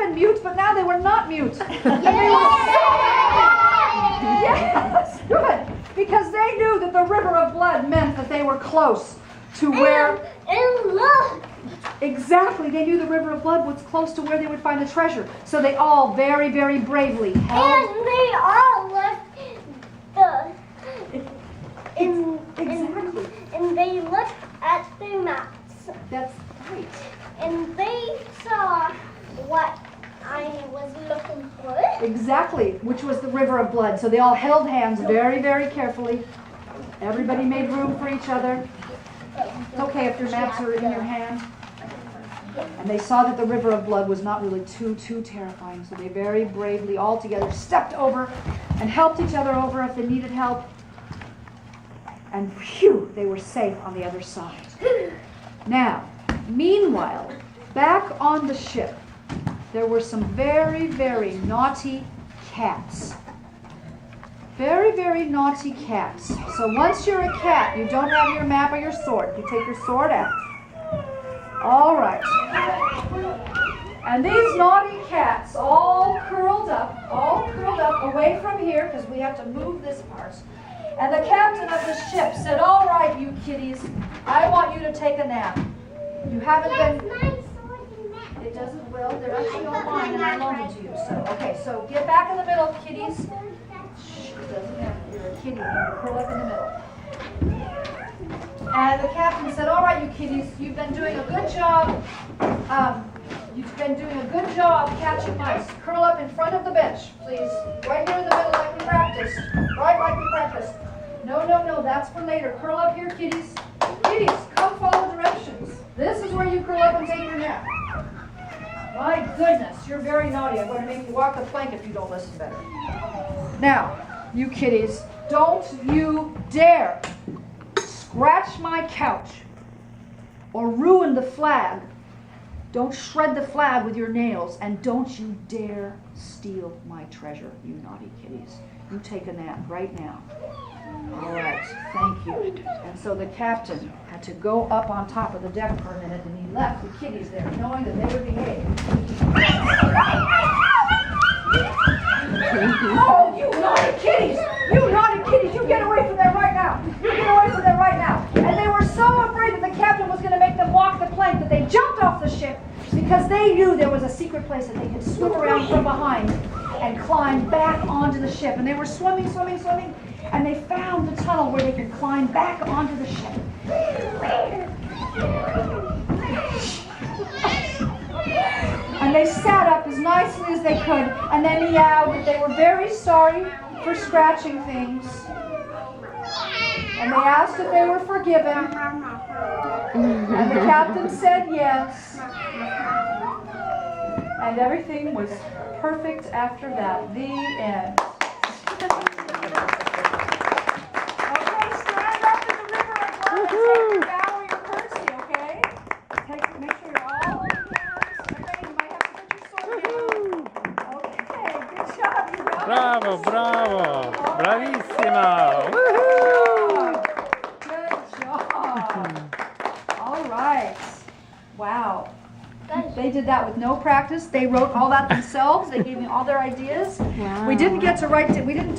been mute, but now they were not mute. Yes, good. Because they knew that the river of blood meant that they were close to where... And look! Exactly, they knew the river of blood was close to where they would find the treasure. So they all very, very bravely held... And they all left the... Exactly. And they looked at the maps. That's right. And they saw what I was looking for. Exactly, which was the river of blood. So they all held hands very, very carefully. Everybody made room for each other. It's okay if your maps are in your hand. And they saw that the river of blood was not really too terrifying. So they very bravely all together stepped over and helped each other over if they needed help. And phew, they were safe on the other side. Now, meanwhile, back on the ship, there were some very, very naughty cats. Very, very naughty cats. So once you're a cat, you don't have your map or your sword. You take your sword out. All right. And these naughty cats all curled up away from here, because we have to move this part. And the captain of the ship said, all right, you kitties, I want you to take a nap. You haven't been... It doesn't, well, they're actually all mine and I loaned it to you. So, okay, so get back in the middle, kitties. Shh, it doesn't matter. You're a kitty. You curl up in the middle. And the captain said, all right, you kitties, you've been doing a good job. Catching mice. Curl up in front of the bench, please. Right here in the middle like we practiced. Right like we practiced. No, that's for later. Curl up here, kitties. Kitties, come follow directions. This is where you curl up and take your nap. My goodness, you're very naughty. I'm going to make you walk the plank if you don't listen better. Now, you kitties, don't you dare scratch my couch or ruin the flag. Don't shred the flag with your nails, and don't you dare steal my treasure, you naughty kitties. You take a nap right now. All right, thank you. And so the captain had to go up on top of the deck for a minute, and he left the kitties there, knowing that they would behave. Oh, you naughty kitties! You naughty kitties! You get away from there right now! You get away from there right now! And they were so afraid that the captain was going to make them walk the plank that they jumped off the ship because they knew there was a secret place that they could swim around from behind and climb back onto the ship. And they were swimming, and they found the tunnel where they could climb back onto the ship. And they sat up as nicely as they could, and they meowed that they were very sorry for scratching things. And they asked if they were forgiven. And the captain said yes. And everything was perfect after that. The end. Okay, stand up in the river of blood and take your bow or your curtsy, okay? Make sure you're all on your hands. Okay, you might have to put your sword down. Okay, good job, you guys. Bravo, bravo. Bravissima. Good job. All right. Wow. They did that with no practice. They wrote all that themselves. They gave me all their ideas. Wow. We didn't get to write. We didn't